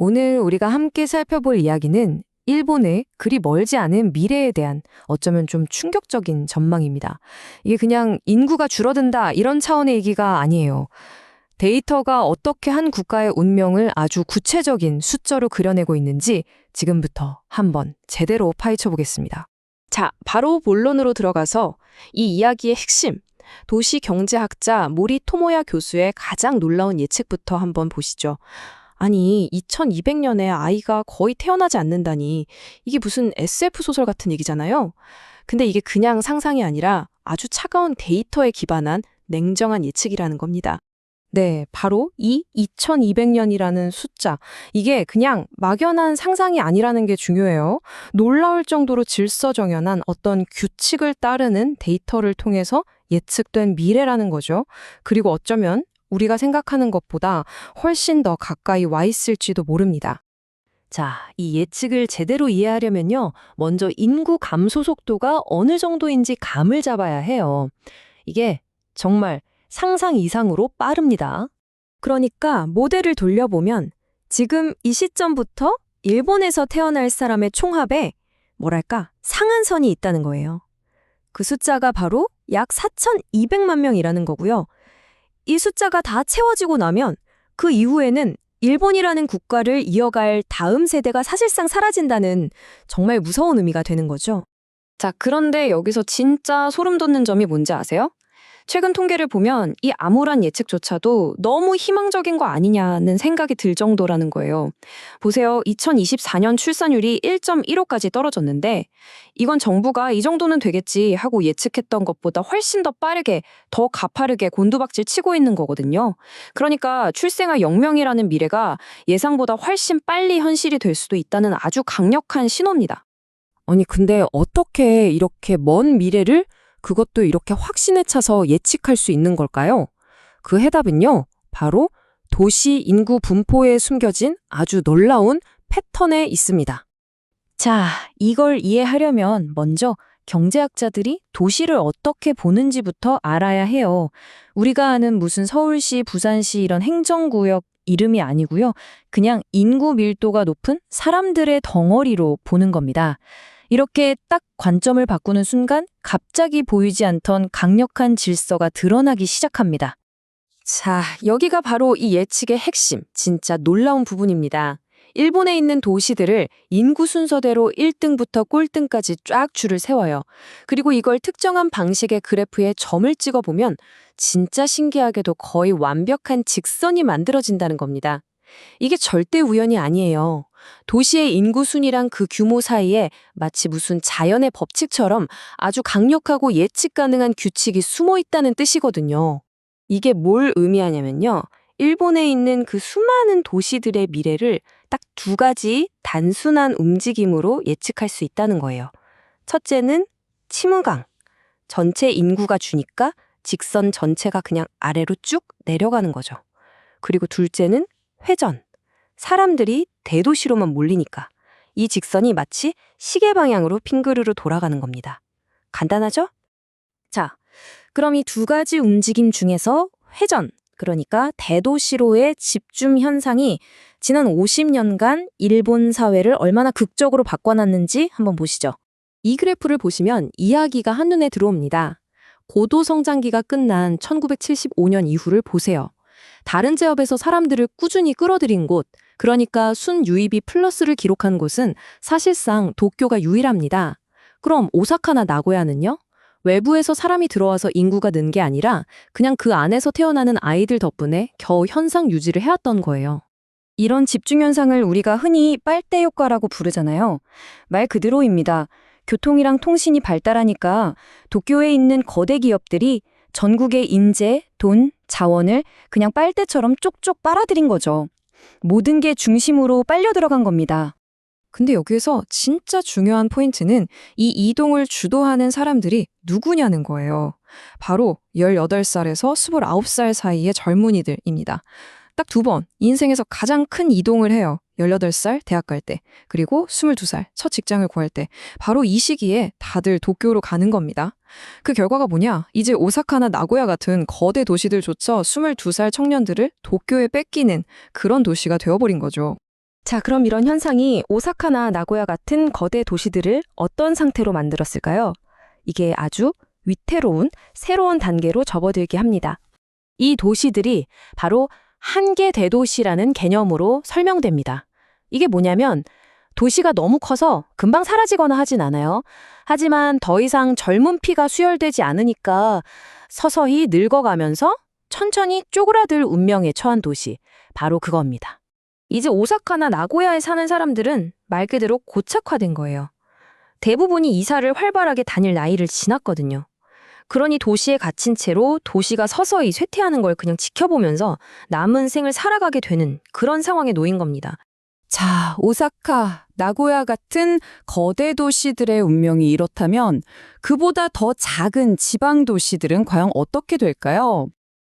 오늘 우리가 함께 살펴볼 이야기는 일본의 그리 멀지 않은 미래에 대한 어쩌면 좀 충격적인 전망입니다. 이게 그냥 인구가 줄어든다 이런 차원의 얘기가 아니에요. 데이터가 어떻게 한 국가의 운명을 아주 구체적인 숫자로 그려내고 있는지 지금부터 한번 제대로 파헤쳐 보겠습니다. 자, 바로 본론으로 들어가서 이 이야기의 핵심, 도시 경제학자 모리 토모야 교수의 가장 놀라운 예측부터 한번 보시죠. 아니, 2200년에 아이가 거의 태어나지 않는다니 이게 무슨 SF 소설 같은 얘기잖아요. 근데 이게 그냥 상상이 아니라 아주 차가운 데이터에 기반한 냉정한 예측이라는 겁니다. 네, 바로 이 2200년이라는 숫자. 이게 그냥 막연한 상상이 아니라는 게 중요해요. 놀라울 정도로 질서정연한 어떤 규칙을 따르는 데이터를 통해서 예측된 미래라는 거죠. 그리고 어쩌면 우리가 생각하는 것보다 훨씬 더 가까이 와 있을지도 모릅니다. 자, 이 예측을 제대로 이해하려면요. 먼저 인구 감소 속도가 어느 정도인지 감을 잡아야 해요. 이게 정말 상상 이상으로 빠릅니다. 그러니까 모델을 돌려보면 지금 이 시점부터 일본에서 태어날 사람의 총합에 뭐랄까 상한선이 있다는 거예요. 그 숫자가 바로 약 4,200만 명이라는 거고요. 이 숫자가 다 채워지고 나면 그 이후에는 일본이라는 국가를 이어갈 다음 세대가 사실상 사라진다는 정말 무서운 의미가 되는 거죠. 자, 그런데 여기서 진짜 소름 돋는 점이 뭔지 아세요? 최근 통계를 보면 이 암울한 예측조차도 너무 희망적인 거 아니냐는 생각이 들 정도라는 거예요. 보세요. 2024년 출산율이 1.15까지 떨어졌는데 이건 정부가 이 정도는 되겠지 하고 예측했던 것보다 훨씬 더 빠르게, 더 가파르게 곤두박질 치고 있는 거거든요. 그러니까 출생아 0명이라는 미래가 예상보다 훨씬 빨리 현실이 될 수도 있다는 아주 강력한 신호입니다. 아니, 근데 어떻게 이렇게 먼 미래를 그것도 이렇게 확신에 차서 예측할 수 있는 걸까요? 그 해답은요, 바로 도시 인구 분포에 숨겨진 아주 놀라운 패턴에 있습니다. 자, 이걸 이해하려면 먼저 경제학자들이 도시를 어떻게 보는지부터 알아야 해요. 우리가 아는 무슨 서울시, 부산시 이런 행정구역 이름이 아니고요. 그냥 인구 밀도가 높은 사람들의 덩어리로 보는 겁니다. 이렇게 딱 관점을 바꾸는 순간 갑자기 보이지 않던 강력한 질서가 드러나기 시작합니다. 자, 여기가 바로 이 예측의 핵심, 진짜 놀라운 부분입니다. 일본에 있는 도시들을 인구 순서대로 1등부터 꼴등까지 쫙 줄을 세워요. 그리고 이걸 특정한 방식의 그래프에 점을 찍어보면 진짜 신기하게도 거의 완벽한 직선이 만들어진다는 겁니다. 이게 절대 우연이 아니에요. 도시의 인구 순이랑 그 규모 사이에 마치 무슨 자연의 법칙처럼 아주 강력하고 예측 가능한 규칙이 숨어 있다는 뜻이거든요. 이게 뭘 의미하냐면요. 일본에 있는 그 수많은 도시들의 미래를 딱 두 가지 단순한 움직임으로 예측할 수 있다는 거예요. 첫째는 치무강. 전체 인구가 주니까 직선 전체가 그냥 아래로 쭉 내려가는 거죠. 그리고 둘째는 회전. 사람들이 대도시로만 몰리니까 이 직선이 마치 시계 방향으로 핑그르르 돌아가는 겁니다. 간단하죠? 자, 그럼 이 두 가지 움직임 중에서 회전, 그러니까 대도시로의 집중 현상이 지난 50년간 일본 사회를 얼마나 극적으로 바꿔놨는지 한번 보시죠. 이 그래프를 보시면 이야기가 한눈에 들어옵니다. 고도 성장기가 끝난 1975년 이후를 보세요. 다른 지역에서 사람들을 꾸준히 끌어들인 곳, 그러니까 순유입이 플러스를 기록한 곳은 사실상 도쿄가 유일합니다. 그럼 오사카나 나고야는요? 외부에서 사람이 들어와서 인구가 는 게 아니라 그냥 그 안에서 태어나는 아이들 덕분에 겨우 현상 유지를 해왔던 거예요. 이런 집중 현상을 우리가 흔히 빨대 효과라고 부르잖아요. 말 그대로입니다. 교통이랑 통신이 발달하니까 도쿄에 있는 거대 기업들이 전국의 인재, 돈, 자원을 그냥 빨대처럼 쪽쪽 빨아들인 거죠. 모든 게 중심으로 빨려 들어간 겁니다. 근데 여기에서 진짜 중요한 포인트는 이 이동을 주도하는 사람들이 누구냐는 거예요. 바로 18살에서 29살 사이의 젊은이들입니다. 딱 두 번 인생에서 가장 큰 이동을 해요. 18살 대학 갈 때, 그리고 22살 첫 직장을 구할 때. 바로 이 시기에 다들 도쿄로 가는 겁니다. 그 결과가 뭐냐? 이제 오사카나 나고야 같은 거대 도시들조차 22살 청년들을 도쿄에 뺏기는 그런 도시가 되어버린 거죠. 자, 그럼 이런 현상이 오사카나 나고야 같은 거대 도시들을 어떤 상태로 만들었을까요? 이게 아주 위태로운 새로운 단계로 접어들게 합니다. 이 도시들이 바로 한계 대도시라는 개념으로 설명됩니다. 이게 뭐냐면 도시가 너무 커서 금방 사라지거나 하진 않아요. 하지만 더 이상 젊은 피가 수혈되지 않으니까 서서히 늙어가면서 천천히 쪼그라들 운명에 처한 도시, 바로 그겁니다. 이제 오사카나 나고야에 사는 사람들은 말 그대로 고착화된 거예요. 대부분이 이사를 활발하게 다닐 나이를 지났거든요. 그러니 도시에 갇힌 채로 도시가 서서히 쇠퇴하는 걸 그냥 지켜보면서 남은 생을 살아가게 되는 그런 상황에 놓인 겁니다. 자, 오사카, 나고야 같은 거대 도시들의 운명이 이렇다면 그보다 더 작은 지방 도시들은 과연 어떻게 될까요?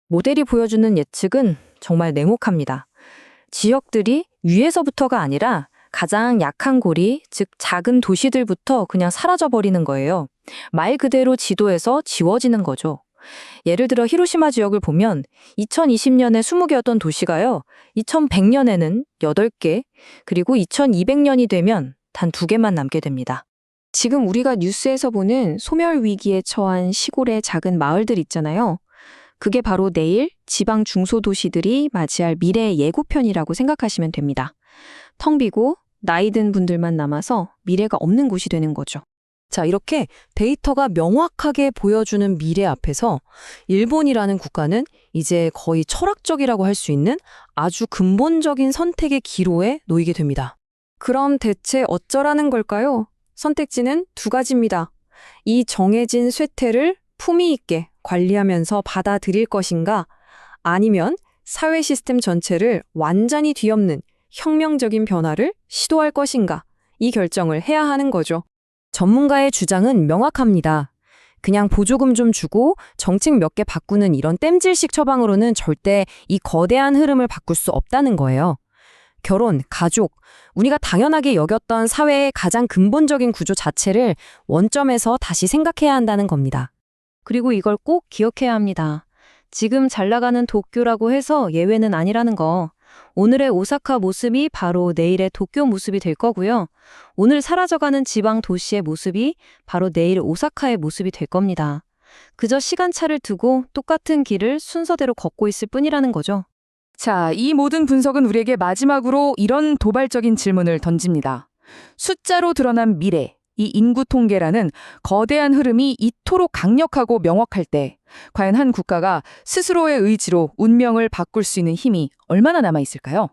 모델이 보여주는 예측은 정말 냉혹합니다. 지역들이 위에서부터가 아니라 가장 약한 고리, 즉 작은 도시들부터 그냥 사라져버리는 거예요. 말 그대로 지도에서 지워지는 거죠. 예를 들어 히로시마 지역을 보면 2020년에 20개였던 도시가요. 2100년에는 8개, 그리고 2200년이 되면 단 2개만 남게 됩니다. 지금 우리가 뉴스에서 보는 소멸 위기에 처한 시골의 작은 마을들 있잖아요. 그게 바로 내일 지방 중소도시들이 맞이할 미래의 예고편이라고 생각하시면 됩니다. 텅 비고 나이 든 분들만 남아서 미래가 없는 곳이 되는 거죠. 자, 이렇게 데이터가 명확하게 보여주는 미래 앞에서 일본이라는 국가는 이제 거의 철학적이라고 할 수 있는 아주 근본적인 선택의 기로에 놓이게 됩니다. 그럼 대체 어쩌라는 걸까요? 선택지는 2가지입니다. 이 정해진 쇠퇴를 품위 있게 관리하면서 받아들일 것인가, 아니면 사회 시스템 전체를 완전히 뒤엎는 혁명적인 변화를 시도할 것인가, 이 결정을 해야 하는 거죠. 전문가의 주장은 명확합니다. 그냥 보조금 좀 주고 정책 몇 개 바꾸는 이런 땜질식 처방으로는 절대 이 거대한 흐름을 바꿀 수 없다는 거예요. 결혼, 가족, 우리가 당연하게 여겼던 사회의 가장 근본적인 구조 자체를 원점에서 다시 생각해야 한다는 겁니다. 그리고 이걸 꼭 기억해야 합니다. 지금 잘 나가는 도쿄라고 해서 예외는 아니라는 거. 오늘의 오사카 모습이 바로 내일의 도쿄 모습이 될 거고요. 오늘 사라져가는 지방 도시의 모습이 바로 내일 오사카의 모습이 될 겁니다. 그저 시간차를 두고 똑같은 길을 순서대로 걷고 있을 뿐이라는 거죠. 자, 이 모든 분석은 우리에게 마지막으로 이런 도발적인 질문을 던집니다. 숫자로 드러난 미래, 이 인구 통계라는 거대한 흐름이 이토록 강력하고 명확할 때 과연 한 국가가 스스로의 의지로 운명을 바꿀 수 있는 힘이 얼마나 남아 있을까요?